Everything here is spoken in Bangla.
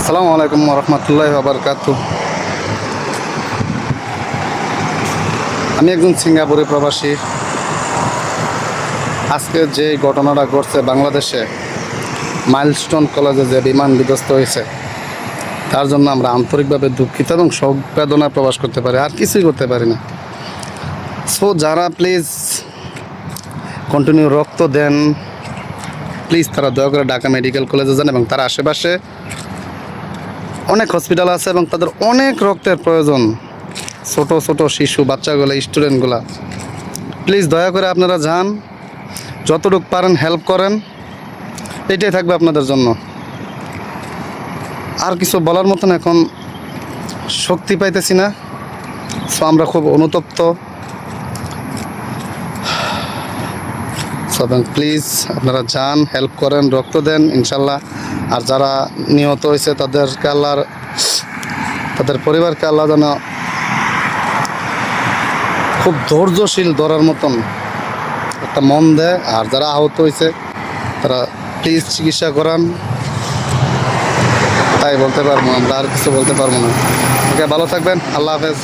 আসসালামু আলাইকুম রহমতুল্লাহ বাবরকাতু। আমি একজন সিঙ্গাপুরে প্রবাসী। আজকে যে ঘটনাটা ঘটছে বাংলাদেশে, মাইলস্টোন কলেজে যে বিমান বিধ্বস্ত হয়েছে, তার জন্য আমরা আন্তরিকভাবে দুঃখিত এবং সংবেদনা প্রকাশ করতে পারি, আর কিছুই করতে পারি না। সো যারা প্লিজ কন্টিনিউ রক্ত দেন, প্লিজ তারা দয়া করে ঢাকা মেডিকেল কলেজে যান, এবং তার আশেপাশে অনেক হসপিটাল আছে এবং তাদের অনেক রক্তের প্রয়োজন। ছোট ছোট শিশু, বাচ্চাগুলো, স্টুডেন্টগুলা, প্লিজ দয়া করে আপনারা যান, যতটুকু পারেন হেল্প করেন। এটাই থাকবে আপনাদের জন্য। আর কিছু বলার মতন এখন শক্তি পাইতেছি না। সো আমরা খুব অনুতপ্ত। এবং প্লিজ আপনারা যান, হেল্প করেন, রক্ত দেন ইনশাল্লাহ। আর যারা নিহত হয়েছে তাদেরকে আল্লাহর, তাদের পরিবারকে আল্লাহ যেন খুব ধৈর্যশীল ধরার মতন একটা মন দেয়। আর যারা আহত হয়েছে তারা প্লিজ চিকিৎসা করান, তাই বলতে পারবো। আমরা আর কিছু বলতে পারবো না। ওকে, ভালো থাকবেন। আল্লাহ হাফেজ।